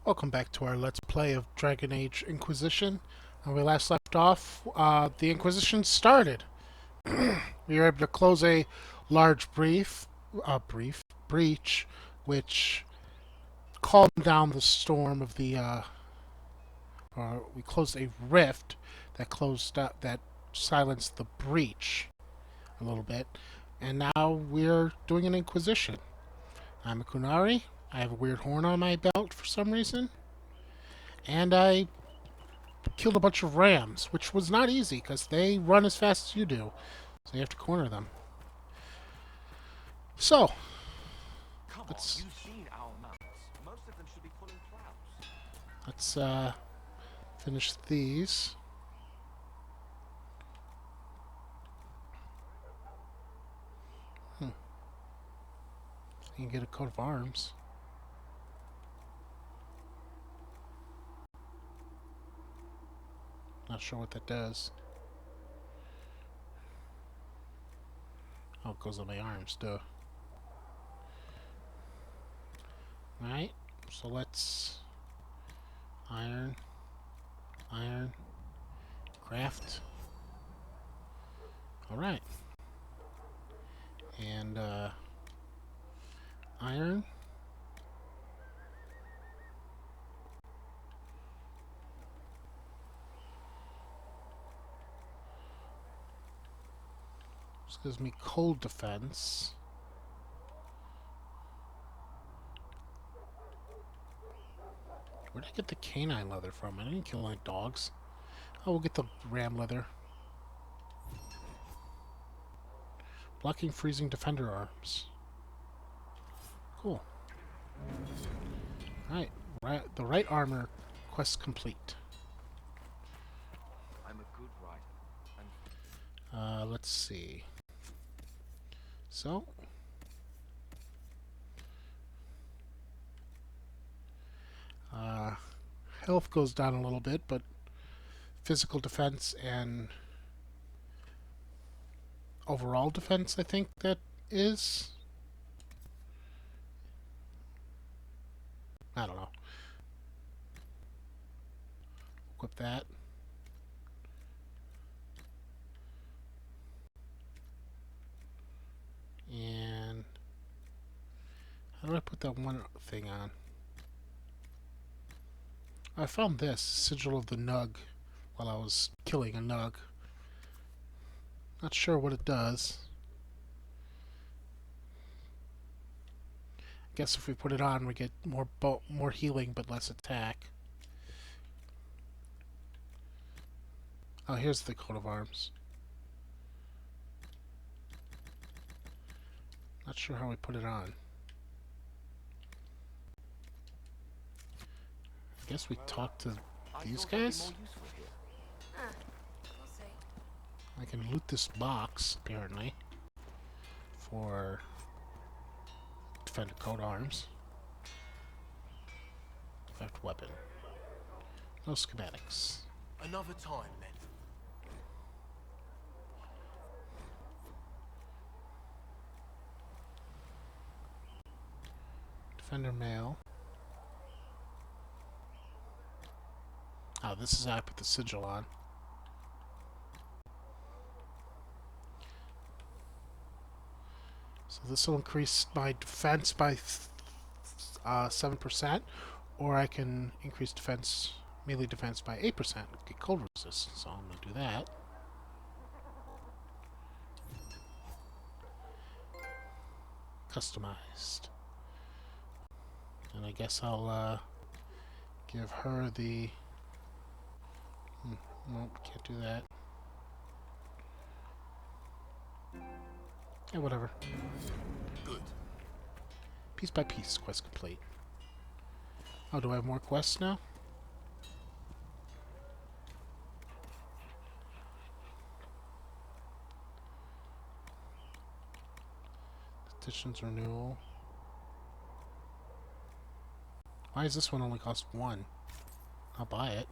Welcome back to our Let's Play of Dragon Age Inquisition. When we last left off, the Inquisition started. We were able to close a large breach, which calmed down the storm of we closed a rift that silenced the breach a little bit, and now we're doing an Inquisition. I'm a Kunari. I have a weird horn on my belt for some reason, and I killed a bunch of rams, which was not easy because they run as fast as you do, so you have to corner them. So Come on, let's you've seen our mounts. Most of them should be pulling plows. let's finish these. You can get a coat of arms. Not sure what that does. Oh, it goes on my arms, duh. Alright, so let's iron, craft. Alright. And iron. This gives me cold defense. Where did I get the canine leather from? I didn't kill any dogs. Oh, we'll get the ram leather. Blocking freezing defender arms. Cool. Alright, the right armor quest complete. I'm a good rider. And Let's see. So, health goes down a little bit, but physical defense and overall defense, I think that is. I don't know. Equip that. And how do I put that one thing on? I found this sigil of the Nug while I was killing a Nug. Not sure what it does. I guess if we put it on, we get more healing but less attack. Oh, here's the coat of arms. Not sure how we put it on. I guess we talk to these guys? I can loot this box, apparently, for defender coat arms. Craft weapon. No schematics. another time, then. Defender mail. Oh, this is how I put the sigil on. So this will increase my defense by 7%, or I can increase melee defense by 8%. Get cold resist, so I'm going to do that. Customized. And I guess I'll give her the... Nope, can't do that. Yeah, whatever. Good. Piece by piece, quest complete. Oh, do I have more quests now? Petitions renewal. Why does this one only cost 1? I'll buy it.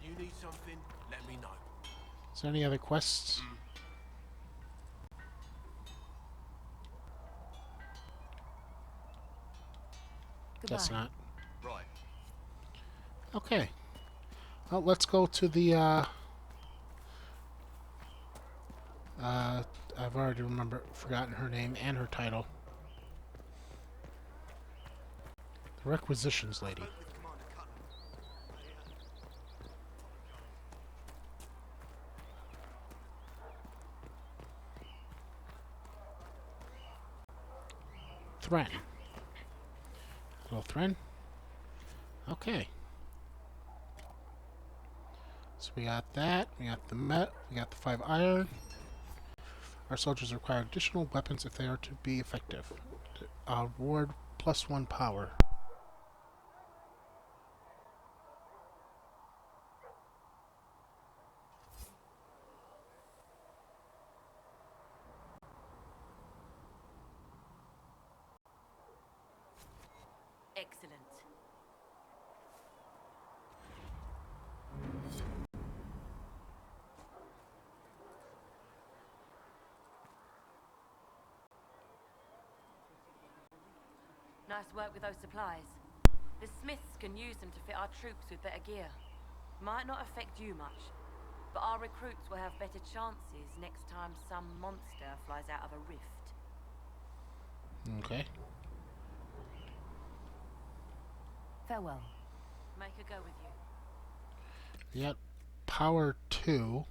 You need something? Let me know. Is there any other quests? Guess Goodbye. not. Right. Okay. Well, let's go to the, uh, I've already forgotten her name and her title. The Requisitions I Lady. spoke with Commander Cutler. Thren. Hello, Thren. Okay. So we got that. We got the met. We got the 5 iron. Our soldiers require additional weapons if they are to be effective. Reward +1 power. Excellent. Nice work with those supplies. The smiths can use them to fit our troops with better gear. Might not affect you much, but our recruits will have better chances next time some monster flies out of a rift. Okay. Farewell. Make a go with you. We got power 2.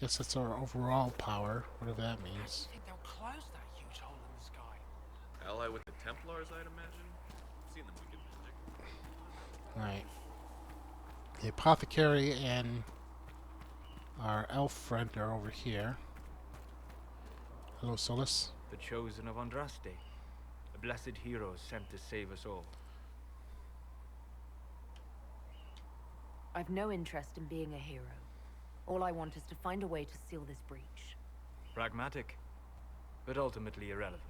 Guess that's our overall power, whatever that How do you means. think they'll close that huge hole in the sky? Ally with the Templars, I'd imagine. Seen them wicked magic. Alright. The apothecary and our elf friend are over here. Hello, Solus. The chosen of Andraste, a blessed hero sent to save us all. I've no interest in being a hero. All I want is to find a way to seal this breach. Pragmatic, but ultimately irrelevant.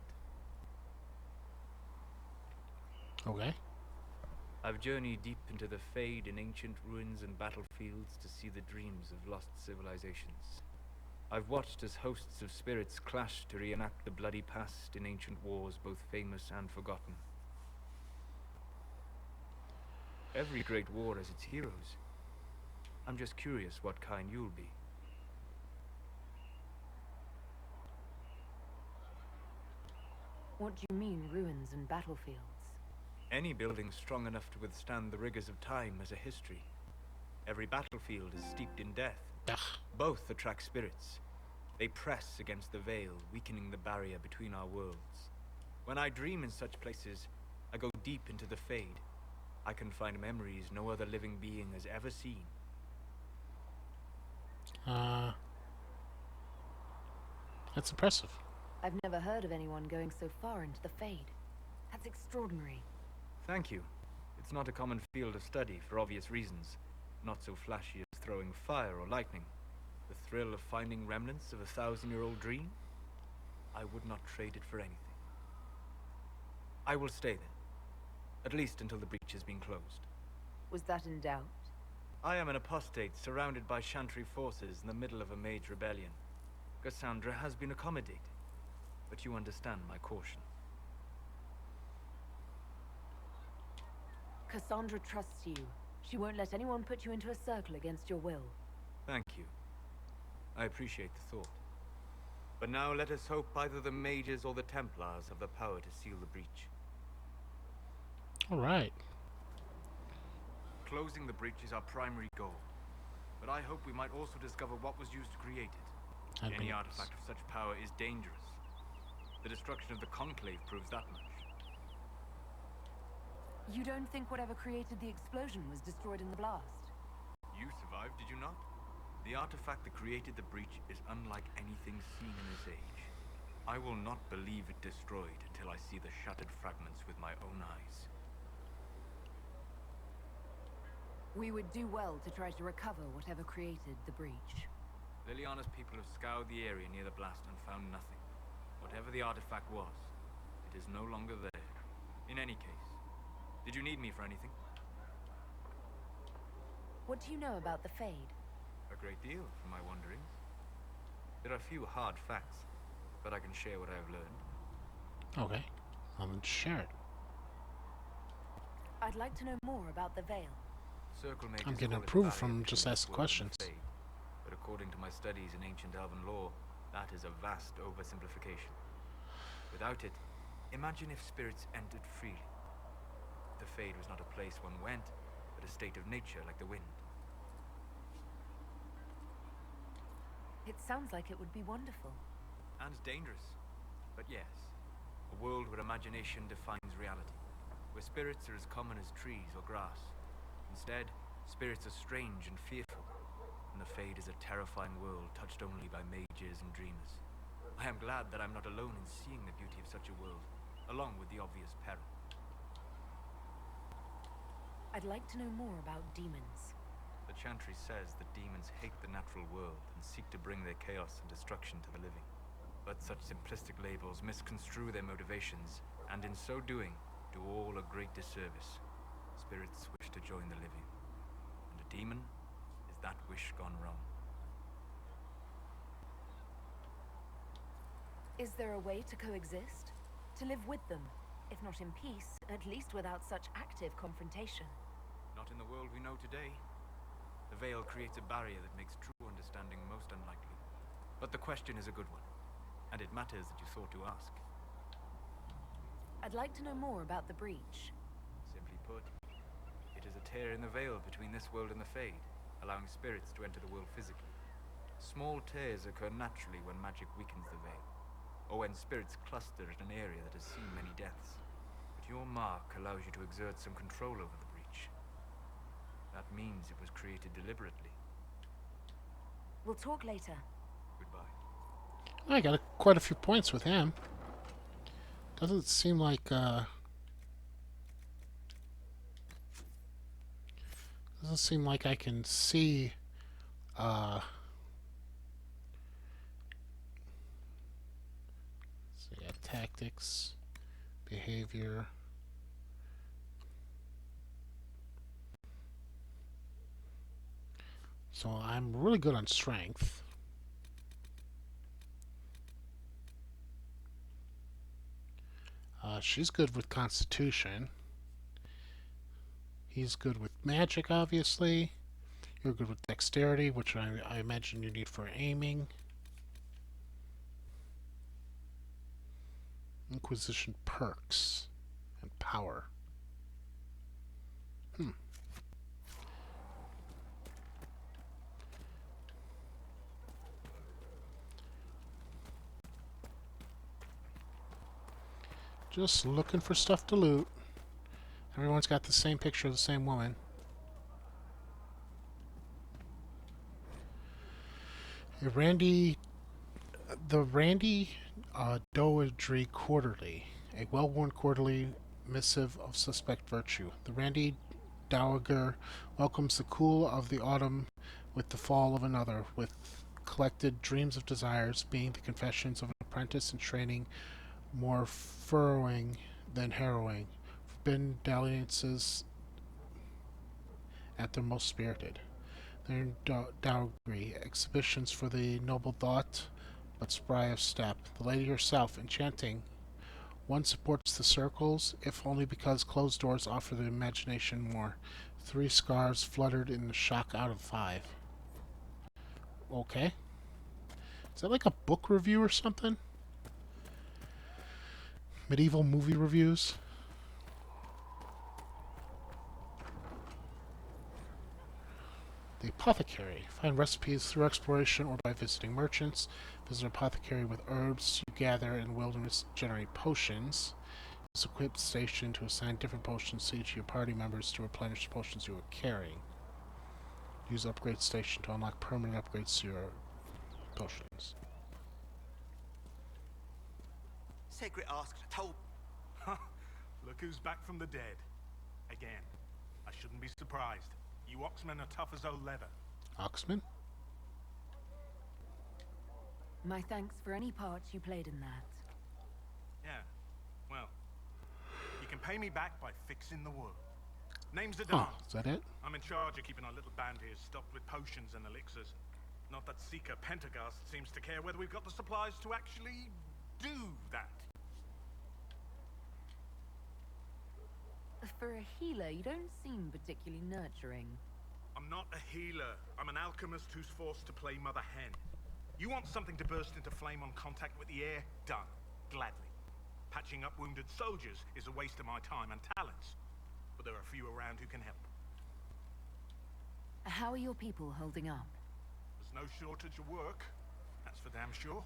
Okay. I've journeyed deep into the Fade in ancient ruins and battlefields to see the dreams of lost civilizations. I've watched as hosts of spirits clash to reenact the bloody past in ancient wars both famous and forgotten. Every great war has its heroes. I'm just curious what kind you'll be. What do you mean, ruins and battlefields? Any building strong enough to withstand the rigors of time has a history. Every battlefield is steeped in death. Ugh. Both attract spirits. They press against the veil, weakening the barrier between our worlds. When I dream in such places, I go deep into the Fade. I can find memories no other living being has ever seen. That's impressive. I've never heard of anyone going so far into the Fade. That's extraordinary. Thank you. It's not a common field of study for obvious reasons. Not so flashy as throwing fire or lightning. The thrill of finding remnants of a 1,000-year-old dream? I would not trade it for anything. I will stay there. At least until the breach has been closed. Was that in doubt? I am an apostate surrounded by Chantry forces in the middle of a mage rebellion. Cassandra has been accommodated, but you understand my caution. Cassandra trusts you. She won't let anyone put you into a circle against your will. Thank you. I appreciate the thought. But now let us hope either the mages or the Templars have the power to seal the breach. Alright. Closing the breach is our primary goal. But I hope we might also discover what was used to create it. Any artifact of such power is dangerous. The destruction of the Conclave proves that much. You don't think whatever created the explosion was destroyed in the blast? You survived, did you not? The artifact that created the breach is unlike anything seen in this age. I will not believe it destroyed until I see the shattered fragments with my own eyes. We would do well to try to recover whatever created the breach. Liliana's people have scoured the area near the blast and found nothing. Whatever the artifact was, it is no longer there. In any case, did you need me for anything? What do you know about the Fade? A great deal, from my wanderings. There are few hard facts, but I can share what I have learned. Okay. I'll share it. I'd like to know more about the Veil. Circle mages I'm getting call it the approval barrier from between just this asking world and questions. the Fade. But according to my studies in ancient elven lore, that is a vast oversimplification. Without it, imagine if spirits entered freely. The Fade was not a place one went, but a state of nature like the wind. It sounds like it would be wonderful. And dangerous. But yes, a world where imagination defines reality. Where spirits are as common as trees or grass. Instead, spirits are strange and fearful. And the Fade is a terrifying world touched only by mages and dreamers. I am glad that I'm not alone in seeing the beauty of such a world, along with the obvious peril. I'd like to know more about demons. The Chantry says that demons hate the natural world and seek to bring their chaos and destruction to the living. But such simplistic labels misconstrue their motivations, and in so doing, do all a great disservice. Spirits wish to join the living, and a demon is that wish gone wrong. Is there a way to coexist? To live with them? If not in peace, at least without such active confrontation. Not in the world we know today. The Veil creates a barrier that makes true understanding most unlikely. But the question is a good one, and it matters that you thought to ask. I'd like to know more about the breach. Simply put, it is a tear in the veil between this world and the Fade, allowing spirits to enter the world physically. Small tears occur naturally when magic weakens the veil, or when spirits cluster in an area that has seen many deaths. But your mark allows you to exert some control over the breach. That means it was created deliberately. We'll talk later. Goodbye. I got quite a few points with him. Doesn't seem like doesn't seem like I can see let's see, tactics, behavior. So I'm really good on strength. She's good with constitution. He's good with magic, obviously. You're good with dexterity, which I imagine you need for aiming. Inquisition perks and power. Just looking for stuff to loot. Everyone's got the same picture of the same woman. The Randy Dowagery Quarterly, a well-worn quarterly missive of suspect virtue. The Randy Dowager welcomes the cool of the autumn with the fall of another, with collected dreams of desires being the confessions of an apprentice in training, more furrowing than harrowing, forbidden dalliances at their most spirited. Their dowry, exhibitions for the noble thought, but spry of step. The lady herself, enchanting. One supports the circles, if only because closed doors offer the imagination more. 3 scarves fluttered in the shock out of 5. Okay. Is that like a book review or something? Medieval movie reviews? The apothecary. Find recipes through exploration or by visiting merchants. Visit an apothecary with herbs you gather in the wilderness to generate potions. Use the equip station to assign different potions to each of your party members to replenish the potions you are carrying. Use upgrade station to unlock permanent upgrades to your potions. Secret asked, told. Look who's back from the dead. Again. I shouldn't be surprised. You Oxmen are tough as old leather. Oxman? My thanks for any part you played in that. Yeah. Well, you can pay me back by fixing the world. Name's Oh, Adan. is that it? I'm in charge of keeping our little band here stocked with potions and elixirs. Not that Seeker Pentagast seems to care whether we've got the supplies to actually do that. For a healer, you don't seem particularly nurturing. I'm not a healer. I'm an alchemist who's forced to play Mother Hen. You want something to burst into flame on contact with the air? Done. Gladly. Patching up wounded soldiers is a waste of my time and talents. But there are a few around who can help. How are your people holding up? There's no shortage of work. That's for damn sure.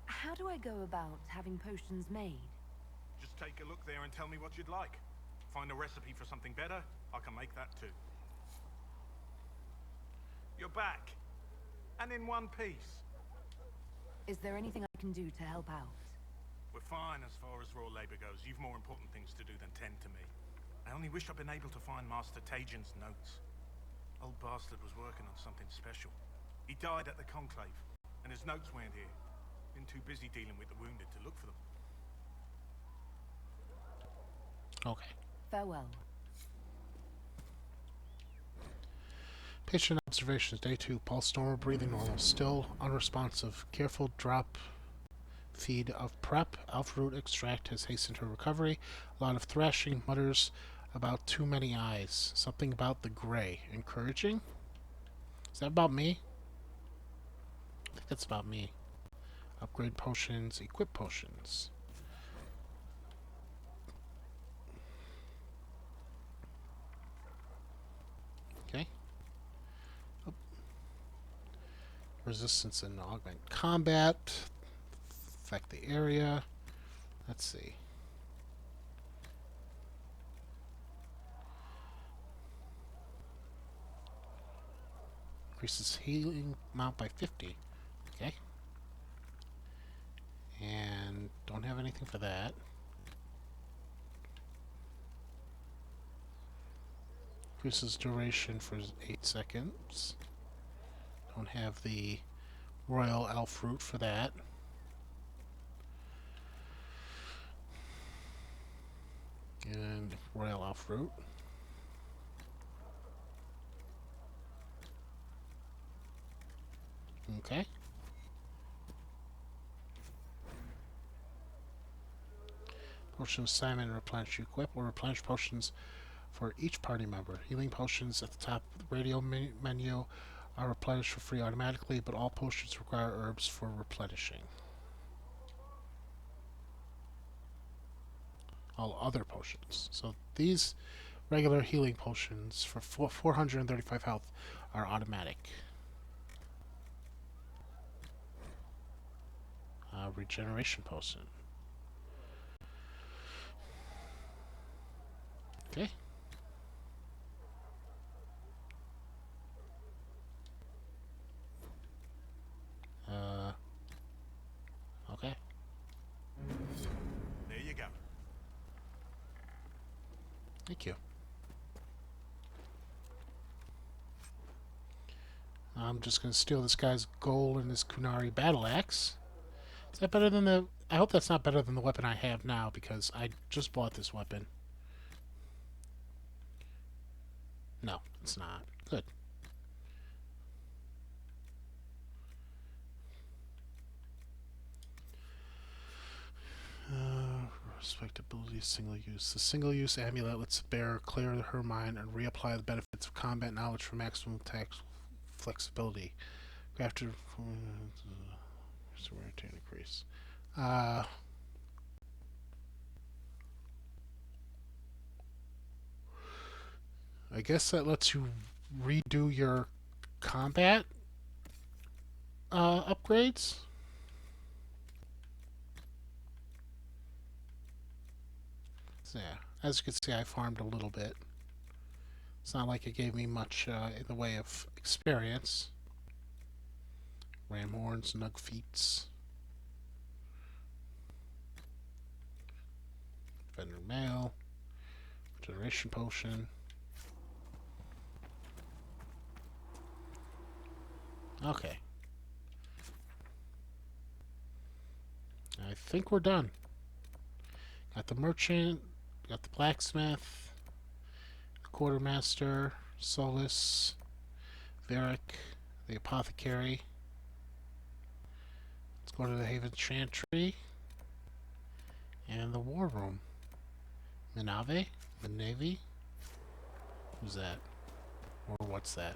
How do I go about having potions made? Just take a look there and tell me what you'd like. Find a recipe for something better, I can make that too. You're back. And in one piece. Is there anything I can do to help out? We're fine as far as raw labor goes. You've more important things to do than tend to me. I only wish I'd been able to find Master Tajin's notes. Old bastard was working on something special. He died at the Conclave, and his notes weren't here. Been too busy dealing with the wounded to look for them. Okay. Farewell. Patient observations. Day 2. Pulse normal. Breathing normal. Still unresponsive. Careful drop feed of prep. Alpha root extract has hastened her recovery. A lot of thrashing. Mutters about too many eyes. Something about the gray. Encouraging? Is that about me? I think that's about me. Upgrade potions. Equip potions. Okay. Oh. Resistance and augment combat. Affect the area. Let's see. Increases healing amount by 50. Okay. And don't have anything for that. Increases duration for 8 seconds. Don't have the Royal Elf Root for that. And Royal Elf Root. Okay. Potion assignment and replenish. You equip or replenish potions for each party member. Healing potions at the top of the radio menu are replenished for free automatically, but all potions require herbs for replenishing. All other potions. So these regular healing potions for 435 health are automatic. Regeneration potion. Okay. Okay. There you go. Thank you. I'm just going to steal this guy's gold and his Kunari battle axe. Is that better than the... I hope that's not better than the weapon I have now, because I just bought this weapon. No, it's not. Good. Respectability, single use. The single use amulet lets the bearer clear her mind and reapply the benefits of combat knowledge for maximum attack flexibility. Crafted to increase. I guess that lets you redo your combat upgrades. So yeah, as you can see, I farmed a little bit. It's not like it gave me much in the way of experience. Ram horns, nug feats, vendor mail, generation potion. Okay. I think we're done. Got the merchant, got the blacksmith, quartermaster, Solus, Varric, the apothecary. Let's go to the Haven Chantry. And the war room. Minave? The Navy? Who's that? Or what's that?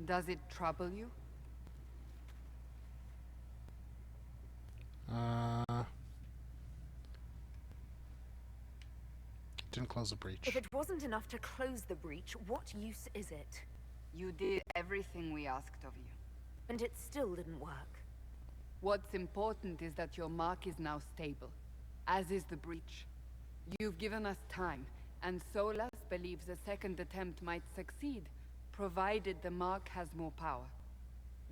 Does it trouble you? Didn't close the breach. If it wasn't enough to close the breach, what use is it? You did everything we asked of you. And it still didn't work. What's important is that your mark is now stable, as is the breach. You've given us time, and Solas believes a second attempt might succeed, provided the mark has more power.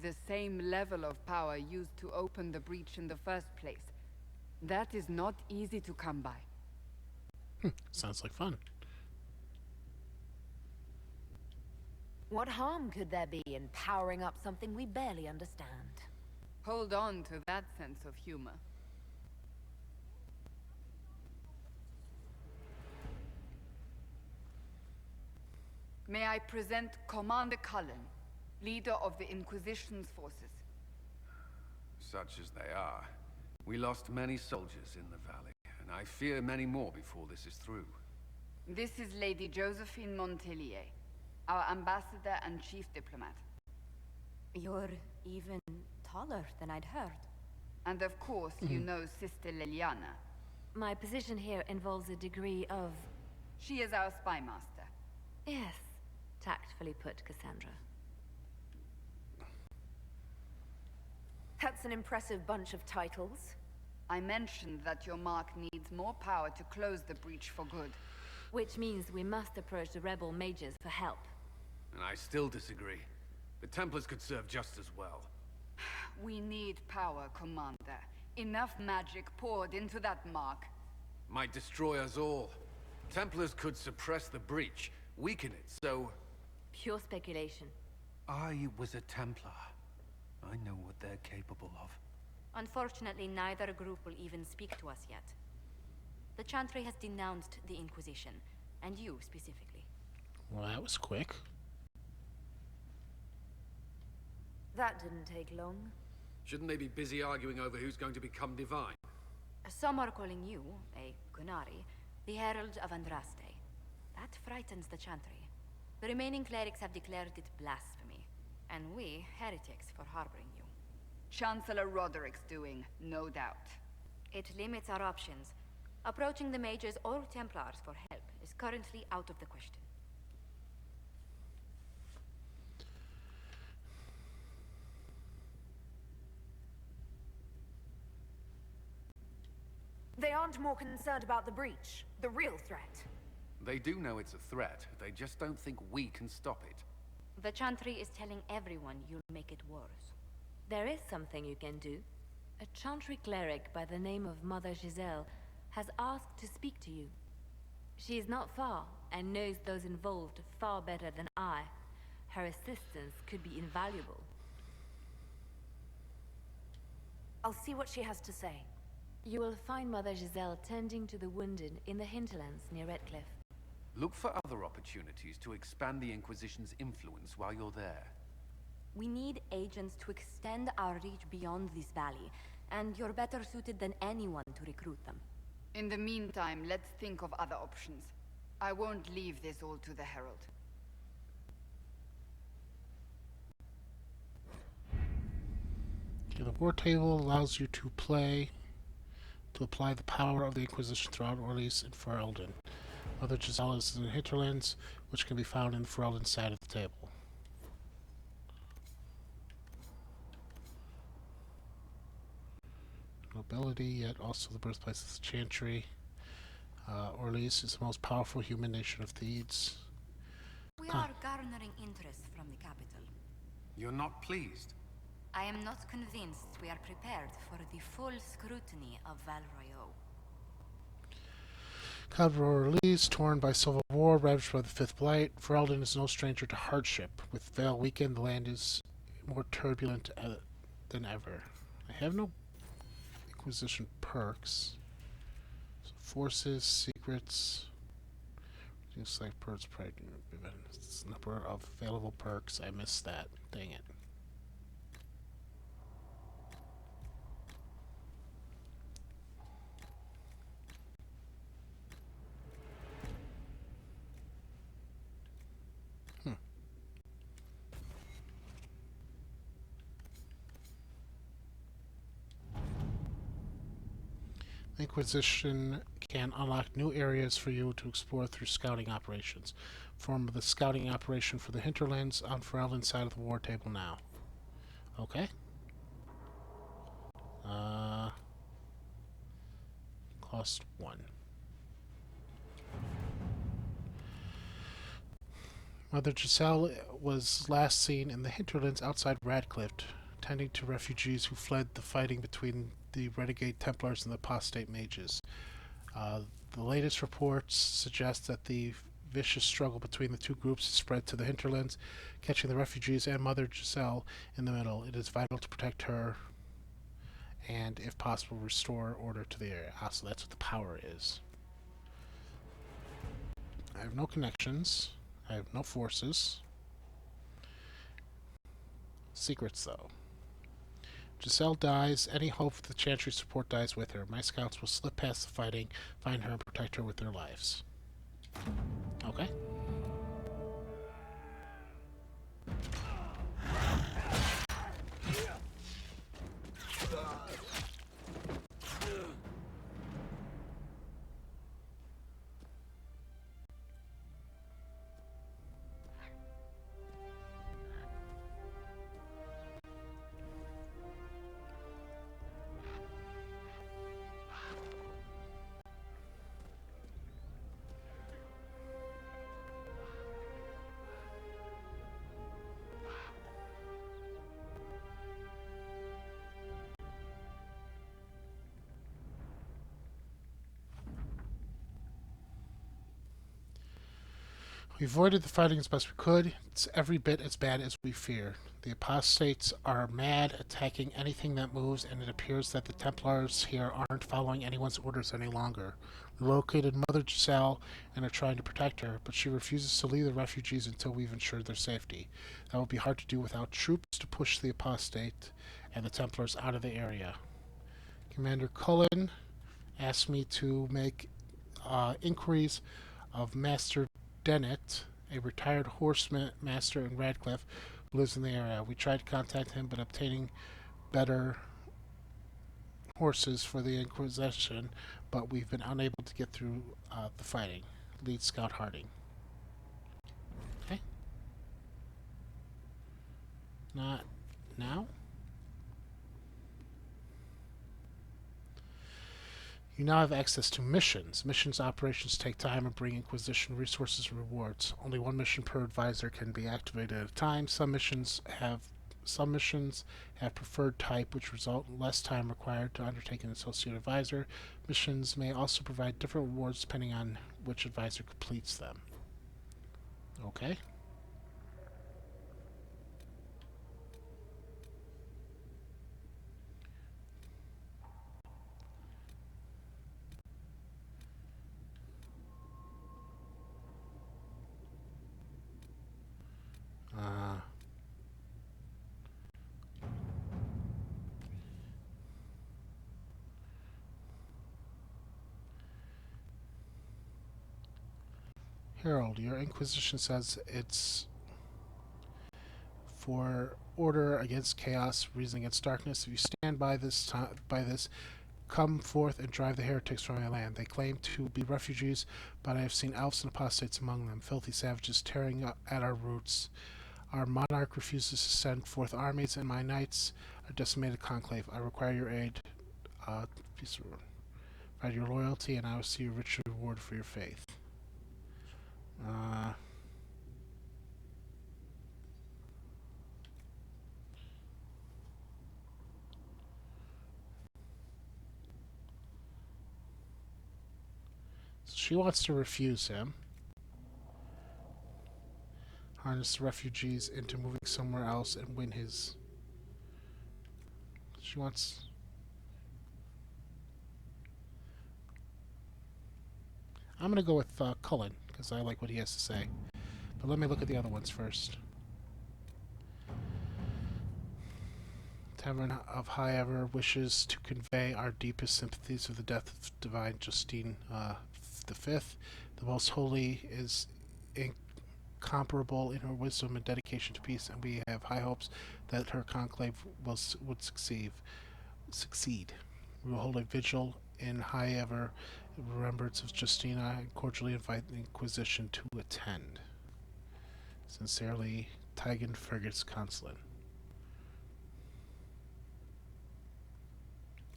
The same level of power used to open the breach in the first place. That is not easy to come by. Sounds like fun. What harm could there be in powering up something we barely understand? Hold on to that sense of humor. May I present Commander Cullen, leader of the Inquisition's forces. Such as they are. We lost many soldiers in the valley, and I fear many more before this is through. This is Lady Josephine Montelier, our ambassador and chief diplomat. You're even taller than I'd heard. And of course, you know Sister Liliana. My position here involves a degree of... She is our spy master. Yes, tactfully put, Cassandra. That's an impressive bunch of titles. I mentioned that your mark needs more power to close the breach for good. Which means we must approach the rebel mages for help. And I still disagree. The Templars could serve just as well. We need power, Commander. Enough magic poured into that mark. Might destroy us all. Templars could suppress the breach, weaken it, so... Pure speculation. I was a Templar. I know what they're capable of. Unfortunately, neither group will even speak to us yet. The Chantry has denounced the Inquisition, and you specifically. Well, that was quick. That didn't take long. Shouldn't they be busy arguing over who's going to become divine? Some are calling you, a Kunari, the Herald of Andraste. That frightens the Chantry. The remaining clerics have declared it blasphemy, and we, heretics, for harboring you. Chancellor Roderick's doing, no doubt. It limits our options. Approaching the mages or Templars for help is currently out of the question. They aren't more concerned about the breach, the real threat. They do know it's a threat. They just don't think we can stop it. The Chantry is telling everyone you'll make it worse. There is something you can do. A Chantry cleric by the name of Mother Giselle has asked to speak to you. She is not far and knows those involved far better than I. Her assistance could be invaluable. I'll see what she has to say. You will find Mother Giselle tending to the wounded in the hinterlands near Redcliffe. Look for other opportunities to expand the Inquisition's influence while you're there. We need agents to extend our reach beyond this valley, and you're better suited than anyone to recruit them. In the meantime, let's think of other options. I won't leave this all to the Herald. Okay, the war table allows you to apply the power of the Inquisition throughout Orleans and Ferelden. Mother Giselle is in the hinterlands, which can be found in the Ferelden side of the table. Nobility, yet also the birthplace of the Chantry. Orleans is the most powerful human nation of Thebes. We are garnering interest from the capital. You're not pleased? I am not convinced we are prepared for the full scrutiny of Val Royeaux. Calvary released, torn by civil war, ravaged by the Fifth Blight. Ferelden is no stranger to hardship. With Vale weakened, the land is more turbulent than ever. I have no Inquisition perks. So forces, secrets, reduce life perks, number of available perks. I missed that. Dang it. Inquisition can unlock new areas for you to explore through scouting operations. Form the scouting operation for the hinterlands on Ferelden's side of the war table now. Okay. Cost 1. Mother Giselle was last seen in the hinterlands outside Radcliffe, tending to refugees who fled the fighting between the renegade Templars and the apostate mages. The latest reports suggest that the vicious struggle between the two groups has spread to the hinterlands, catching the refugees and Mother Giselle in the middle. It is vital to protect her and, if possible, restore order to the area. So that's what the power is. I have no connections. I have no forces. Secrets, though. Giselle dies. Any hope for the Chantry support dies with her. My scouts will slip past the fighting, find her, and protect her with their lives. Okay. We avoided the fighting as best we could. It's every bit as bad as we feared. The apostates are mad, attacking anything that moves, and it appears that the Templars here aren't following anyone's orders any longer. We located Mother Giselle and are trying to protect her, but she refuses to leave the refugees until we've ensured their safety. That will be hard to do without troops to push the apostate and the Templars out of the area. Commander Cullen asked me to make inquiries of Master Dennett, a retired horseman master in Radcliffe who lives in the area. We tried to contact him, but obtaining better horses for the Inquisition, but we've been unable to get through the fighting. Lead Scout Harding. Okay. Not now. You now have access to missions. Missions operations take time and bring Inquisition resources and rewards. Only one mission per advisor can be activated at a time. Some missions have preferred type, which result in less time required to undertake an associate advisor. Missions may also provide different rewards depending on which advisor completes them. Okay. Harold, your Inquisition says it's for order against chaos, reason against darkness. If you stand by this, come forth and drive the heretics from my land. They claim to be refugees, but I have seen elves and apostates among them, filthy savages tearing at our roots. Our monarch refuses to send forth armies, and my knights are decimated conclave. I require your aid. Provide your loyalty, and I will see a rich reward for your faith. she wants to refuse him. Harness the refugees into moving somewhere else and win his... She wants... I'm going to go with Cullen, because I like what he has to say. But let me look at the other ones first. Tavern of High Ever wishes to convey our deepest sympathies with the death of Divine Justine V. The Most Holy is incomparable in her wisdom and dedication to peace, and we have high hopes that her conclave would succeed. We will hold a vigil in High Ever in remembrance of Justina and cordially invite the Inquisition to attend. Sincerely, Tigan Fergus Consulate.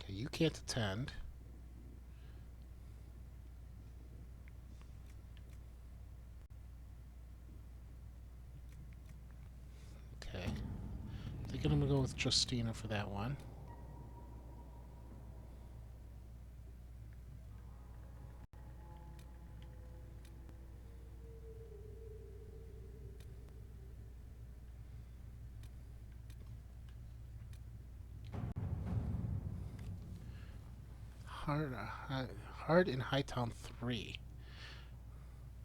Okay, you can't attend. Okay. I think I'm going to go with Justina for that one. Hard in Hightown 3.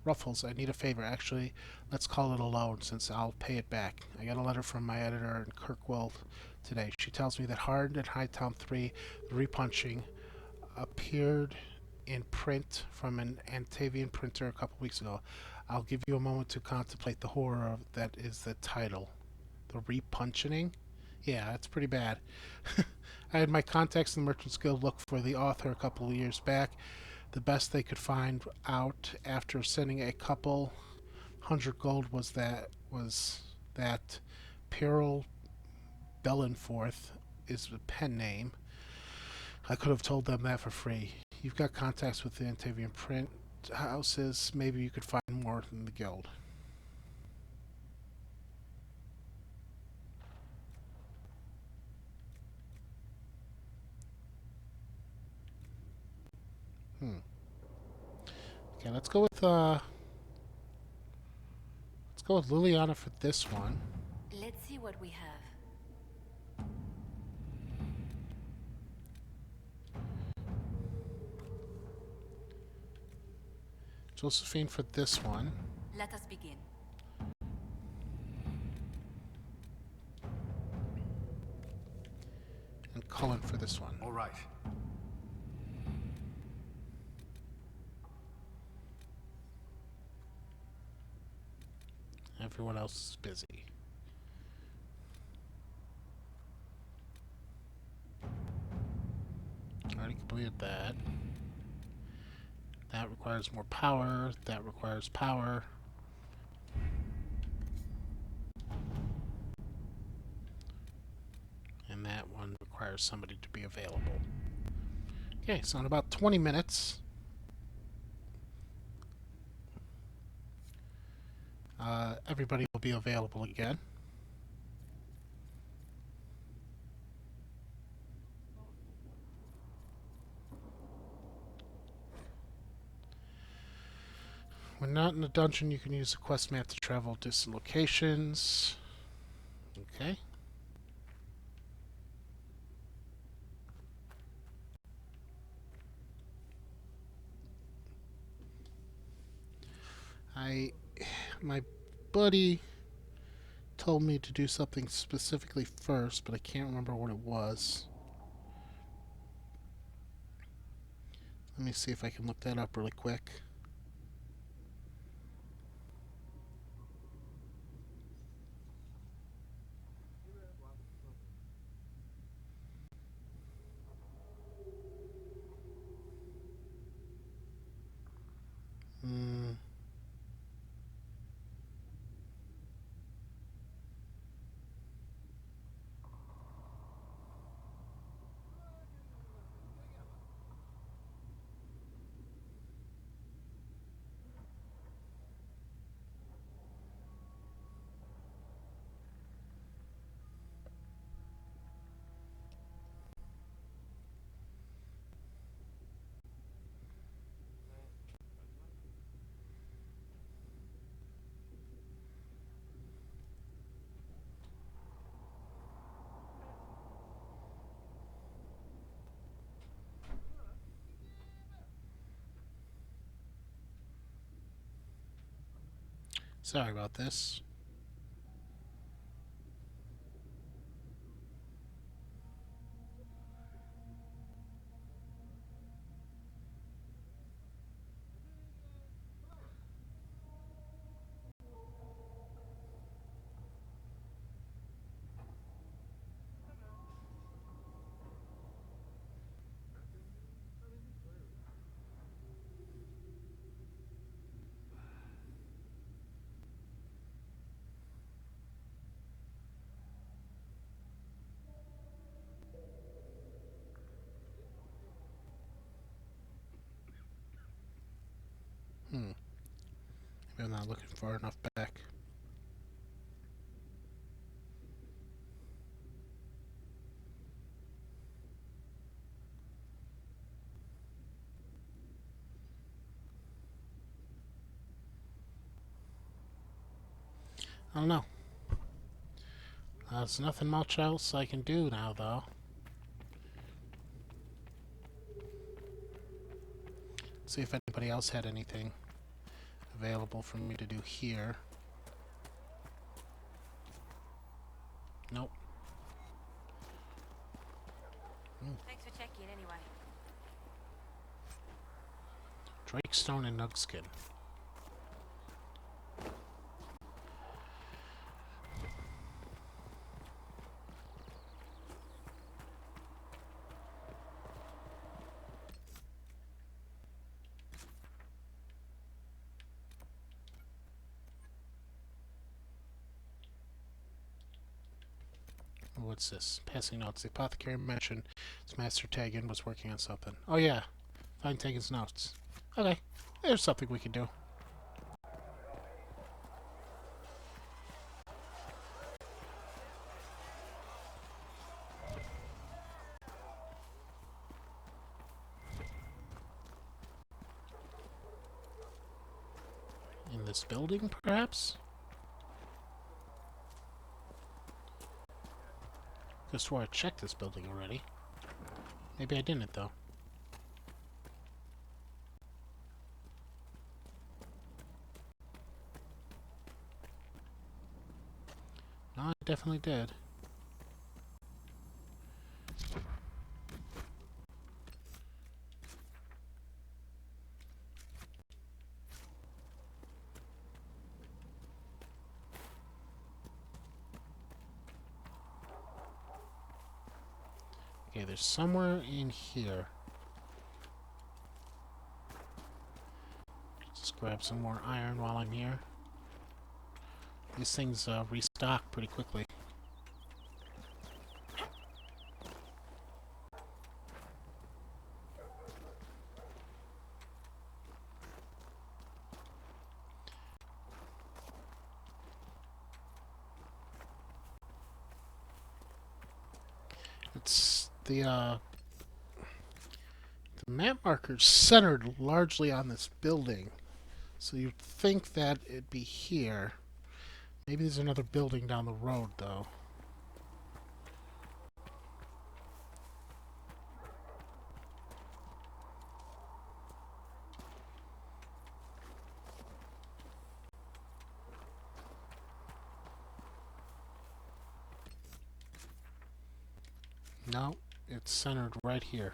Ruffles, I need a favor. Actually, let's call it a loan since I'll pay it back. I got a letter from my editor in Kirkwall today. She tells me that Hard in Hightown 3, the repunching, appeared in print from an Antavian printer a couple weeks ago. I'll give you a moment to contemplate the horror of that is the title. The repunching? Yeah, that's pretty bad. I had my contacts in the Merchants Guild look for the author a couple of years back. The best they could find out after sending a couple hundred gold was that Peril Bellenforth is a pen name. I could have told them that for free. You've got contacts with the Antavian print houses. Maybe you could find more in the guild. Okay, let's go with Liliana for this one. Let's see what we have. Josephine for this one. Let us begin. And Cullen for this one. All right. Everyone else is busy. Already completed that. That requires more power. That requires power. And that one requires somebody to be available. Okay, so in about 20 minutes, everybody will be available again. When not in a dungeon, you can use the quest map to travel distant locations. Okay. My buddy told me to do something specifically first, but I can't remember what it was. Let me see if I can look that up really quick. Sorry about this. Maybe I'm not looking far enough back. I don't know. There's nothing much else I can do now, though. See if anybody else had anything available for me to do here. Nope. Thanks for checking anyway. Drakestone and Nugskin. What's this? Passing notes. The apothecary mentioned his master Tegan was working on something. Oh yeah, find Tegan's notes. Okay, there's something we can do. In this building, perhaps? I swore I checked this building already. Maybe I didn't, though. No, I definitely did. Okay, there's somewhere in here. Just grab some more iron while I'm here. These things restock pretty quickly. It's the map marker's centered largely on this building, so you'd think that it'd be here. Maybe there's another building down the road, though. No, it's centered right here.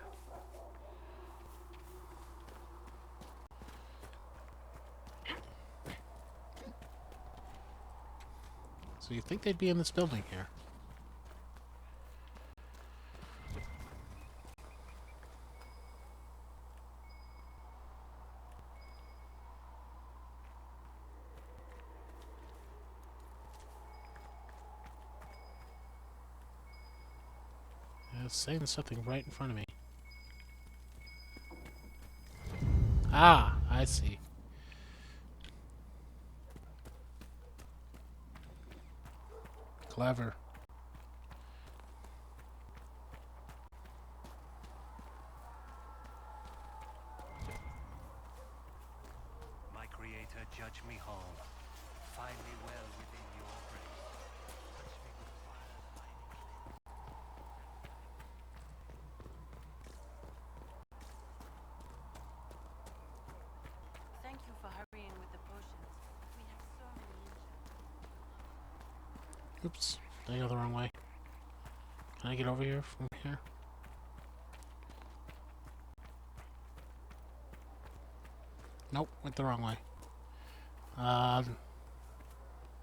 So you think they'd be in this building here? Yeah, it's saying something right in front of me. Ah, I see. Clever. My creator, judge me whole. Find me well within your grace. Touch me with fire lighting. Thank you for hurrying with the potions. We have so many Oops, did I go the wrong way? Can I get over here from here? Nope, went the wrong way.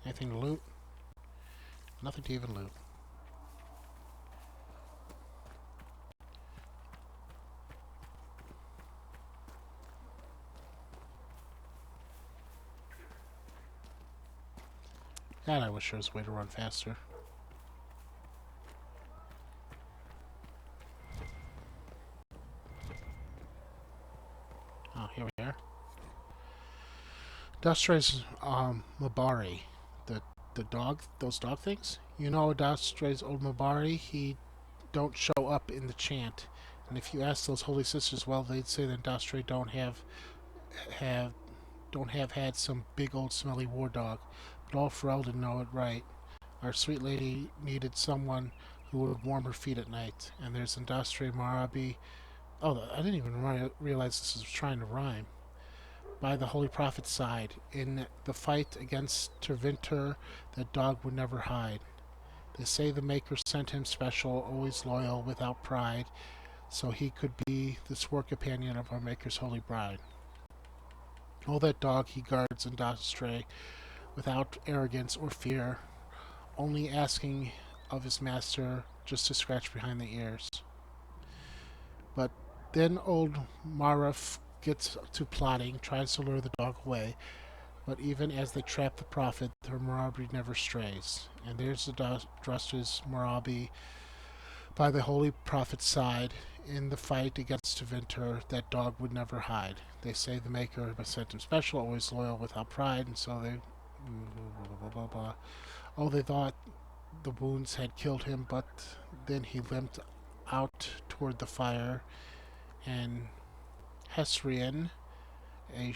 Anything to loot? Nothing to even loot. God, I wish there was a way to run faster. Oh, here we are. Dustre's Mabari, the dog, those dog things. You know Dustre's old Mabari. He don't show up in the chant, and if you ask those holy sisters, well, they'd say that Dastre have don't have had some big old smelly war dog. But all Ferelden know it right. Our sweet lady needed someone who would warm her feet at night, and there's Indastre Marabi. Oh, I didn't even realize this was trying to rhyme. By the Holy Prophet's side, in the fight against Tervinter, that dog would never hide. They say the Maker sent him special, always loyal, without pride, so he could be the swore companion of our Maker's holy bride. Oh, that dog he guards and doth stray, without arrogance or fear, only asking of his master just to scratch behind the ears. But then old Maruf gets to plotting, tries to lure the dog away, but even as they trap the prophet, her Morabi never strays. And there's the Drusta's Morabi by the holy prophet's side. In the fight against Tevinter, that dog would never hide. They say the Maker sent him special, always loyal without pride, and so they... Blah, blah, blah, blah. Oh, they thought the wounds had killed him, but then he limped out toward the fire, and Hesrian, he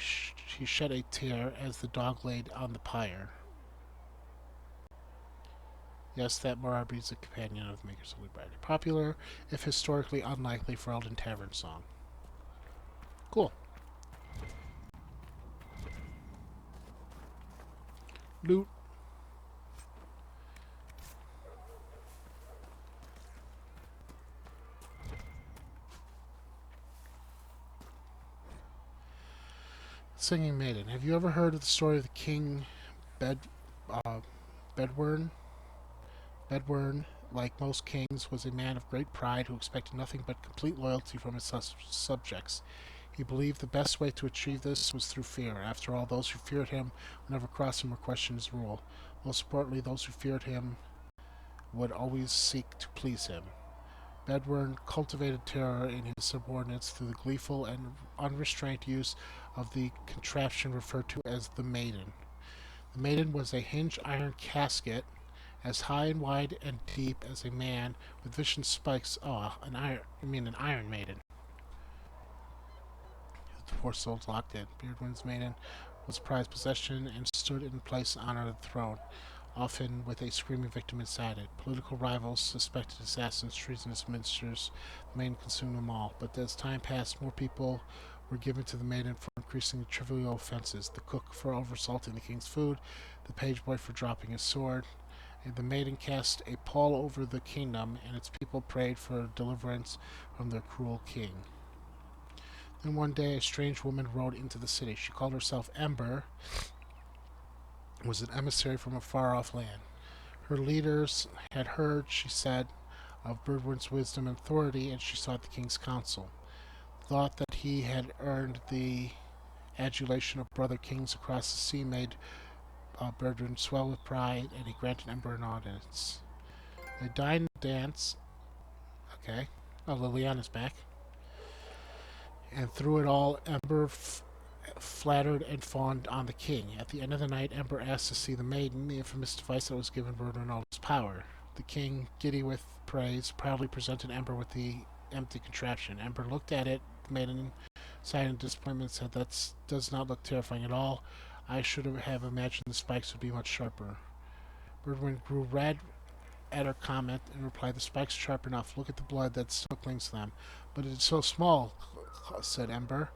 shed a tear as the dog laid on the pyre. Yes, that Morabi is a companion of the Maker's Holy Bride. Popular, if historically unlikely, for Elden Tavern song. Cool. Loot. Singing Maiden. Have you ever heard of the story of the King Bedwern? Bedwern, like most kings, was a man of great pride who expected nothing but complete loyalty from his subjects. He believed the best way to achieve this was through fear. After all, those who feared him would never cross him or question his rule. Most importantly, those who feared him would always seek to please him. Bedwern cultivated terror in his subordinates through the gleeful and unrestrained use of the contraption referred to as the Maiden. The Maiden was a hinged iron casket as high and wide and deep as a man, with vicious spikes. Oh, an Iron Maiden. The poor soul's locked in. Beardwin's Maiden was prized possession and stood in place in honor of the throne, often with a screaming victim inside it. Political rivals, suspected assassins, treasonous ministers, the Maiden consumed them all. But as time passed, more people were given to the Maiden for increasingly trivial offenses. The cook for oversalting the king's food, the page boy for dropping his sword. And the Maiden cast a pall over the kingdom, and its people prayed for deliverance from their cruel king. Then one day a strange woman rode into the city. She called herself Ember, was an emissary from a far-off land. Her leaders had heard, she said, of Birdwin's wisdom and authority, and she sought the king's counsel. Thought that he had earned the adulation of brother kings across the sea made Birdwin swell with pride, and he granted Ember an audience. They dined and danced. Okay. Oh, Liliana's back. And through it all, Ember flattered and fawned on the king. At the end of the night, Ember asked to see the maiden, the infamous device that was given Birdwin all his power. The king, giddy with praise, proudly presented Ember with the empty contraption. Ember looked at it. The maiden sighed in disappointment and said, "That does not look terrifying at all. I should have imagined the spikes would be much sharper." Birdwin grew red at her comment and replied, "The spikes are sharp enough. Look at the blood that still clings to them." "But it is so small," said Ember.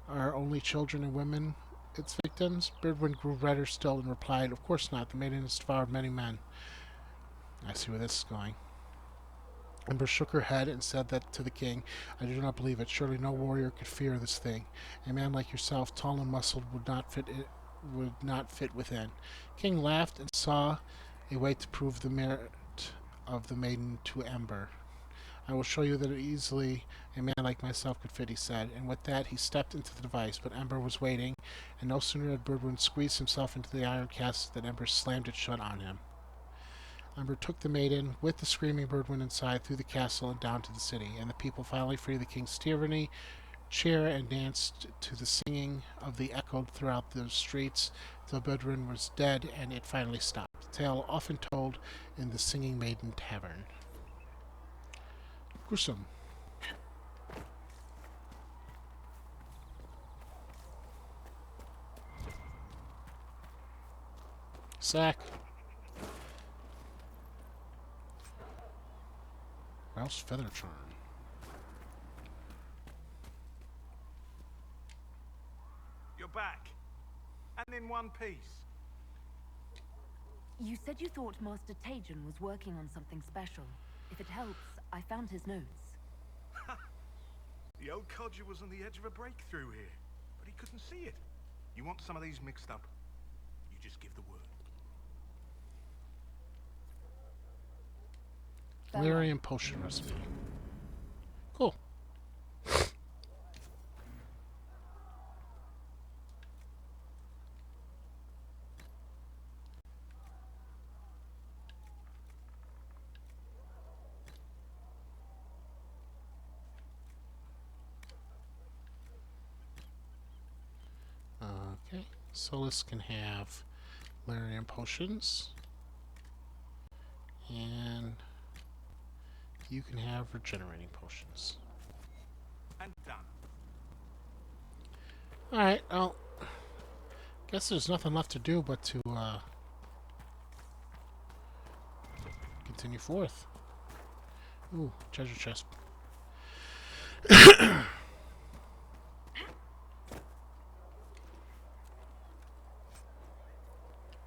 "Are only children and women its victims?" Birdwin grew redder still and replied, "Of course not. The maiden has devoured many men." I see where this is going. Ember shook her head and said that to the king. I do not believe it. Surely no warrior could fear this thing. A man like yourself, tall and muscled, would not fit within. King laughed and saw a way to prove the merit of the maiden to Ember. I will show you that easily a man like myself could fit, he said, and with that he stepped into the device, but Ember was waiting, and no sooner had Birdwin squeezed himself into the iron casket than Ember slammed it shut on him. Ember took the maiden, with the screaming Birdwin inside, through the castle and down to the city, and the people finally freed the king's tyranny, chair, and danced to the singing of the echoed throughout the streets till Birdwin was dead and it finally stopped. A tale often told in the Singing Maiden Tavern. Gruesome. Sack. Rouse Feather Charm. You're back. And in one piece. You said you thought Master Tajan was working on something special. If it helps, I found his notes. The old codger was on the edge of a breakthrough here, but he couldn't see it. You want some of these mixed up? You just give the word. Valerian potion recipe. Cool. Okay, Solus can have Valerian potions, and you can have regenerating potions. And done. Alright, well, guess there's nothing left to do but to continue forth. Ooh, treasure chest.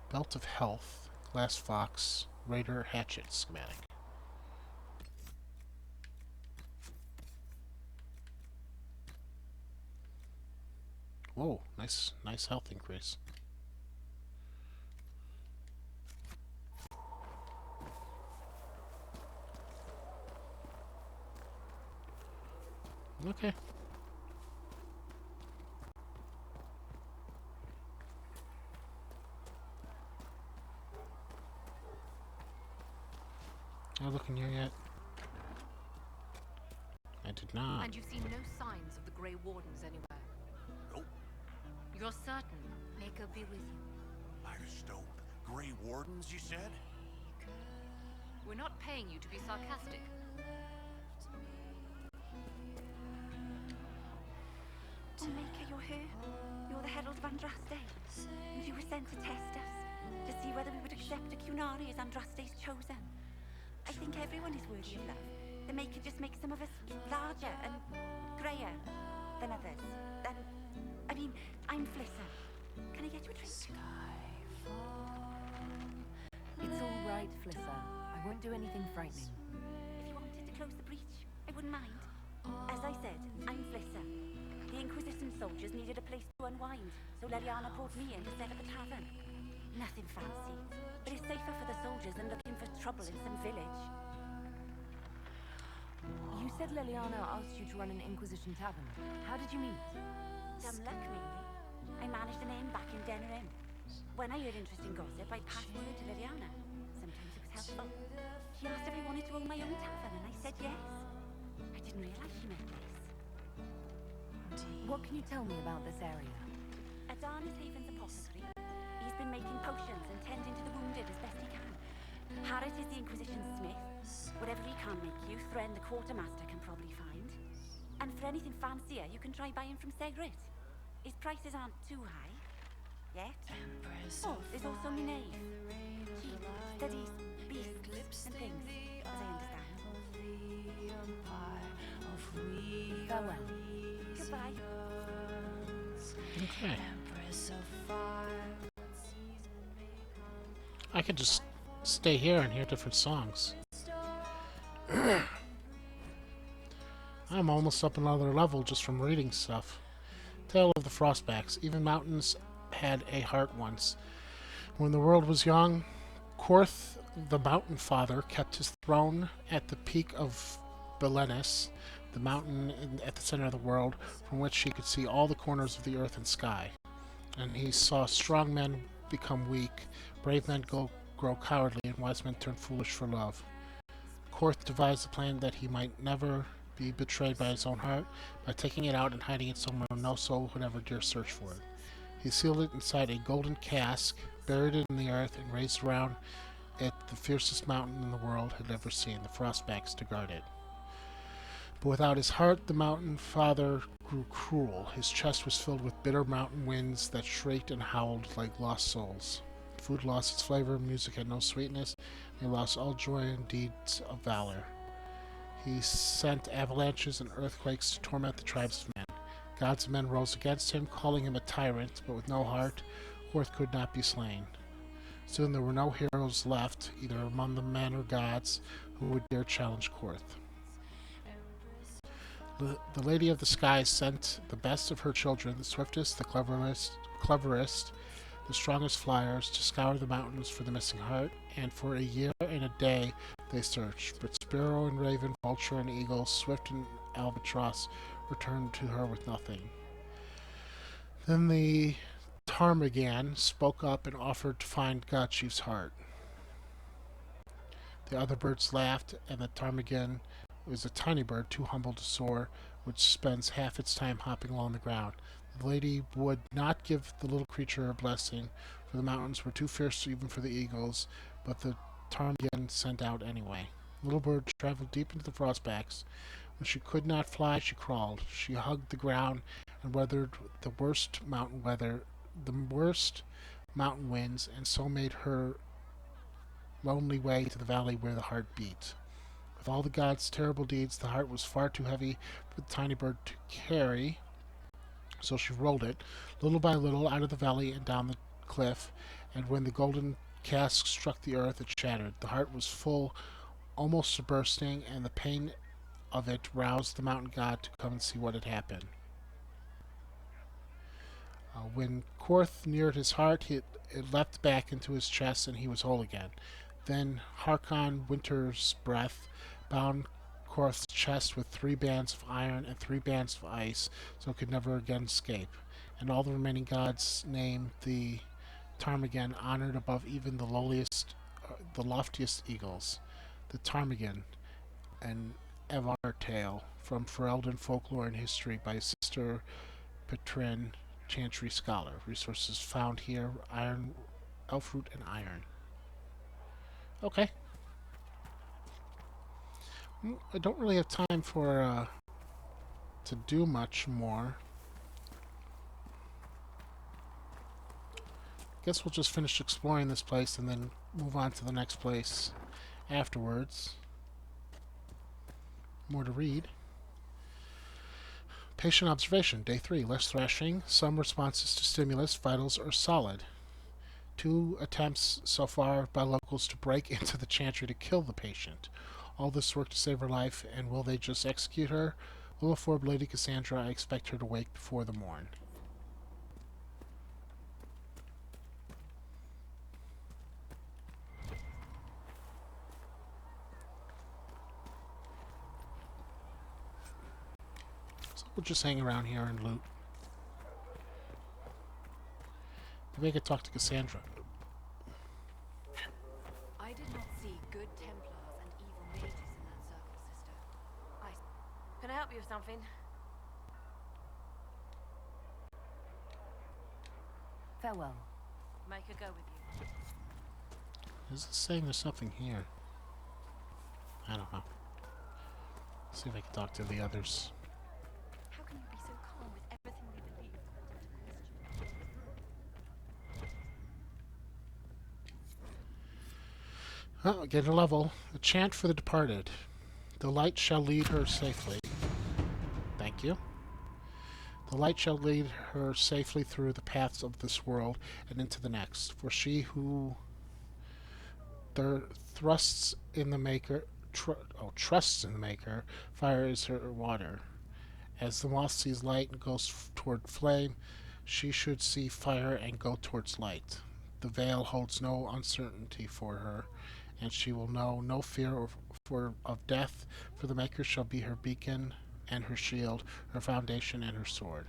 Belt of Health, Glass Fox, Raider Hatchet schematic. Whoa, nice health increase. Okay. Not looking here yet. I did not. And you've seen no signs of the Grey Wardens anywhere? Nope. You're certain? May God be with you. Like a stope. Grey Wardens, you said? We're not paying you to be sarcastic. Oh, Maker, you're here. You're the Herald of Andraste. And you were sent to test us, to see whether we would accept a Qunari as Andraste's chosen. I think everyone is worthy of love. The Maker just makes some of us larger and greyer than others. I mean, I'm Flissa. Can I get you a drink? It's all right, Flissa. I won't do anything frightening. If you wanted to close the breach, I wouldn't mind. As I said, I'm Flissa. The Inquisition soldiers needed a place to unwind, so Leliana brought me in to set up a tavern. Nothing fancy, but it's safer for the soldiers than looking for trouble in some village. You said Leliana asked you to run an Inquisition tavern. How did you meet? Dumb luck, mainly. I managed an inn back in Denerim. When I heard interesting gossip, I passed word to Leliana. Sometimes it was helpful. She asked if I wanted to own my own tavern, and I said yes. I didn't realize she meant this. What can you tell me about this area? Adarna's Haven's apothecary. He's been making potions and tending to the wounded as best he can. Harriet is the Inquisition smith. Whatever he can't make you, Thren the quartermaster can probably find. And for anything fancier, you can try buying from Segrit. His prices aren't too high. Yet. Oh, there's also Minave. She studies beasts and things, as I understand. Farewell. Goodbye. Okay. I could just stay here and hear different songs. I'm almost up another level just from reading stuff. Tale of the Frostbacks. Even mountains had a heart once. When the world was young, Korth, the Mountain Father, kept his throne at the peak of Belenus, the mountain at the center of the world, from which he could see all the corners of the earth and sky. And he saw strong men become weak, brave men grow cowardly, and wise men turn foolish for love. Korth devised a plan that he might never be betrayed by his own heart, by taking it out and hiding it somewhere no soul would ever dare search for it. He sealed it inside a golden cask, buried it in the earth, and raised around it the fiercest mountain in the world had ever seen, the Frostbacks, to guard it. But without his heart, the Mountain Father grew cruel. His chest was filled with bitter mountain winds that shrieked and howled like lost souls. Food lost its flavor, music had no sweetness, and he lost all joy and deeds of valor. He sent avalanches and earthquakes to torment the tribes of men. Gods and men rose against him, calling him a tyrant, but with no heart, Korth could not be slain. Soon there were no heroes left, either among the men or gods, who would dare challenge Korth. The Lady of the Skies sent the best of her children, the swiftest, the cleverest, the strongest flyers, to scour the mountains for the missing heart, and for a year and a day they searched. But sparrow and raven, vulture and eagle, swift and albatross returned to her with nothing. Then the ptarmigan spoke up and offered to find Godchief's heart. The other birds laughed, and the ptarmigan was a tiny bird, too humble to soar, which spends half its time hopping along the ground. The lady would not give the little creature a blessing, for the mountains were too fierce even for the eagles, but the ptarmigan sent out anyway. The little bird traveled deep into the Frostbacks. When she could not fly, she crawled. She hugged the ground and weathered the worst mountain winds, and so made her lonely way to the valley where the heart beat. With all the gods' terrible deeds, the heart was far too heavy for the tiny bird to carry, so she rolled it, little by little, out of the valley and down the cliff, and when the golden cask struck the earth, it shattered. The heart was full, almost to bursting, and the pain of it roused the mountain god to come and see what had happened. When Korth neared his heart, it leapt back into his chest, and he was whole again. Then Harkon Winter's Breath bound Korth's chest with 3 bands of iron and 3 bands of ice, so it could never again escape. And all the remaining gods named the ptarmigan, honored above even the loftiest eagles. The ptarmigan, an Evar tale from Ferelden folklore and history by Sister Petrin, Chantry Scholar. Resources found here: iron, elf root, and iron. Okay. I don't really have time for to do much more. Guess we'll just finish exploring this place and then move on to the next place afterwards. More to read. Patient observation. Day 3. Less thrashing. Some responses to stimulus. Vitals are solid. 2 attempts so far by locals to break into the chantry to kill the patient. All this work to save her life, and will they just execute her? Will afford Lady Cassandra. I expect her to wake before the morn. So we'll just hang around here and loot. Maybe I could talk to Cassandra. I did not see good Templars and evil mages in that circle, sister. Can I help you with something? Farewell. Make her go with you. Is it saying there's something here? I don't know. See if I can talk to the others. How can you be so calm with everything we believe called into question? Oh, get a level. A chant for the departed. The light shall lead her safely. Thank you. The light shall lead her safely through the paths of this world and into the next. For she who thrusts in the maker. Trusts in the maker. Fire is her water. As the moth sees light and goes toward flame, she should see fire and go towards light. The veil holds no uncertainty for her, and she will know no fear of death, for the Maker shall be her beacon and her shield, her foundation and her sword.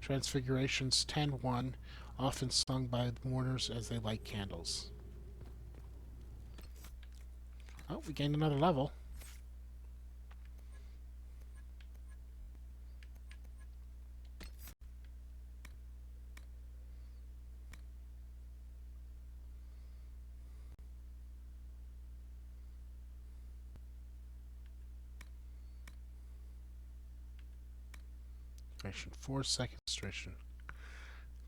Transfigurations 10:1, often sung by the mourners as they light candles. Oh, we gained another level. Duration 4 seconds duration.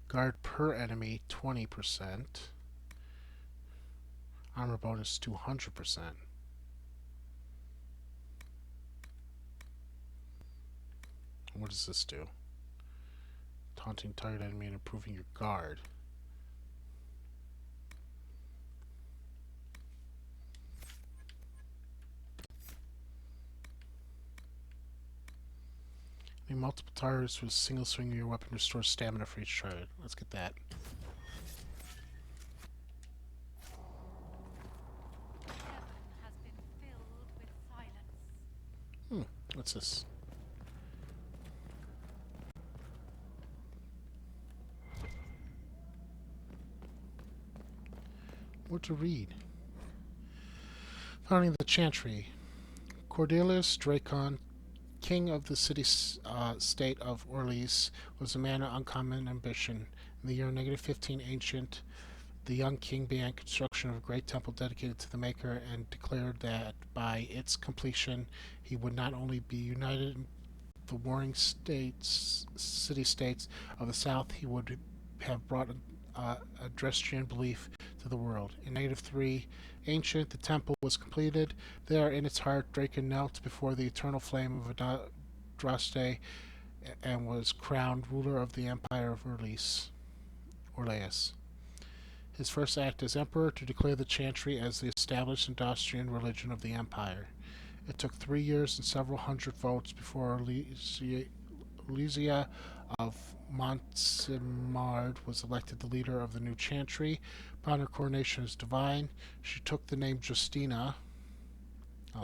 Guard per enemy 20%. Armor bonus 200%. What does this do? Taunting target enemy and improving your guard. Multiple targets with a single swing of your weapon restores stamina for each target. Let's get that. Has been filled with silence. What's this? What to read? Founding the Chantry. Cordelius Dracon, king of the city-state of Orleans, was a man of uncommon ambition. In the year -15 ancient, the young king began construction of a great temple dedicated to the Maker and declared that by its completion he would not only be united in the warring city-states of the south, he would have brought a Drestrian belief to the world. In -3 ancient, the temple was completed. There, in its heart, Dracon knelt before the eternal flame of Adraste and was crowned ruler of the Empire of Orleans. His first act as emperor to declare the Chantry as the established Industrian religion of the empire. It took 3 years and several hundred votes before Alesia of Montsimard was elected the leader of the new Chantry. Upon her coronation as divine, she took the name Justina,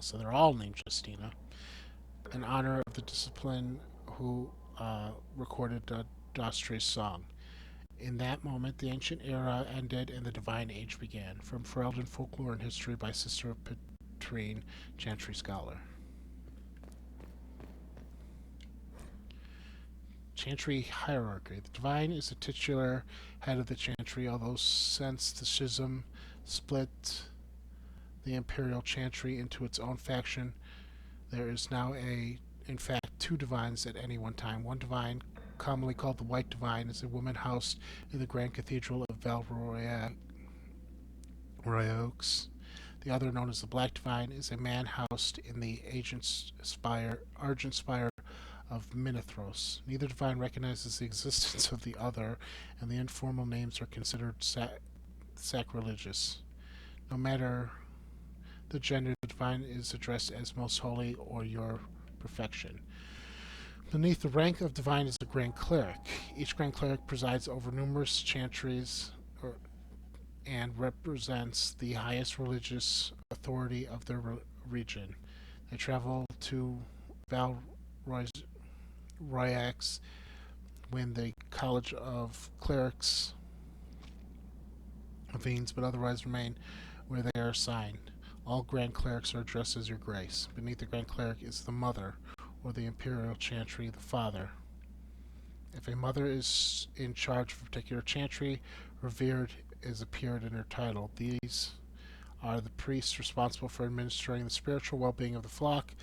so they're all named Justina, in honor of the discipline who recorded D'Astre's song. In that moment, the ancient era ended and the divine age began. From Ferelden Folklore and History by Sister Petrine, Chantry Scholar. Chantry hierarchy. The divine is the titular head of the Chantry, although since the schism split the imperial Chantry into its own faction, there is now in fact, 2 divines at any one time. One divine, commonly called the White Divine, is a woman housed in the Grand Cathedral of Valroyaux. The other, known as the Black Divine, is a man housed in the Argent Spire of Minithros. Neither divine recognizes the existence of the other, and the informal names are considered sacrilegious. No matter the gender, the divine is addressed as Most Holy or Your Perfection. Beneath the rank of divine is the Grand Cleric. Each Grand Cleric presides over numerous chantries and represents the highest religious authority of their region. They travel to Valroyaux when the College of Clerics convenes, but otherwise remain where they are assigned. All Grand Clerics are addressed as Your Grace. Beneath the Grand Cleric is the Mother, or the Imperial Chantry, the Father. If a mother is in charge of a particular chantry, revered is appeared in her title. These are the priests responsible for administering the spiritual well-being of the flock.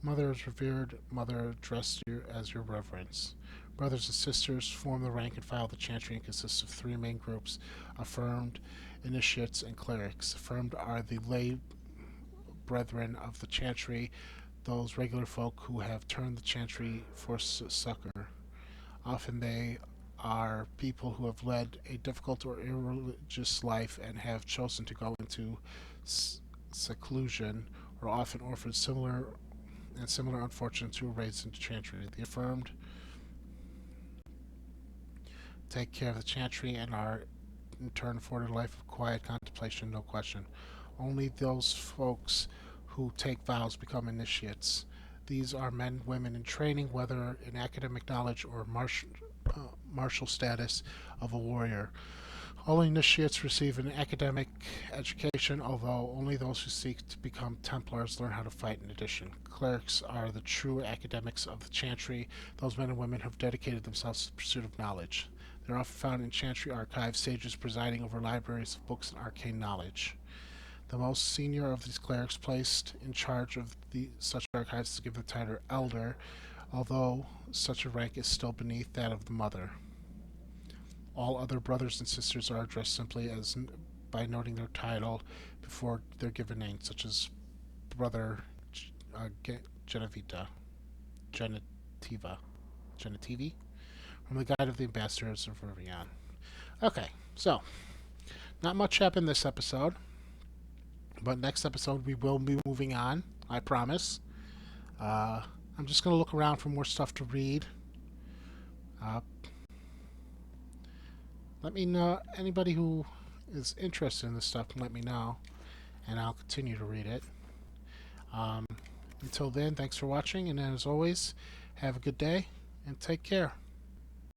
Mother is revered, mother addressed you as your reverence. Brothers and sisters form the rank and file of the chantry and consists of 3 main groups: affirmed, initiates, and clerics. Affirmed are the lay brethren of the chantry, those regular folk who have turned the chantry for succor. Often they are people who have led a difficult or irreligious life and have chosen to go into seclusion, or often orphans similar unfortunates who were raised into chantry. The affirmed take care of the chantry and are in turn afforded a life of quiet contemplation, no question. Only those folks who take vows become initiates. These are men, women in training, whether in academic knowledge or martial status of a warrior. All initiates receive an academic education, although only those who seek to become Templars learn how to fight in addition. Clerics are the true academics of the Chantry, those men and women who have dedicated themselves to the pursuit of knowledge. They are often found in Chantry archives, sages presiding over libraries of books and arcane knowledge. The most senior of these clerics placed in charge of such archives is given the title Elder, although such a rank is still beneath that of the Mother. All other brothers and sisters are addressed simply as by noting their title before their given name, such as Brother Genevieve, from the Guide of the Ambassadors of Rivian. Okay, so not much happened this episode, but next episode we will be moving on, I promise. I'm just going to look around for more stuff to read. Let me know, anybody who is interested in this stuff can let me know, and I'll continue to read it. Until then, thanks for watching, and as always, have a good day, and take care.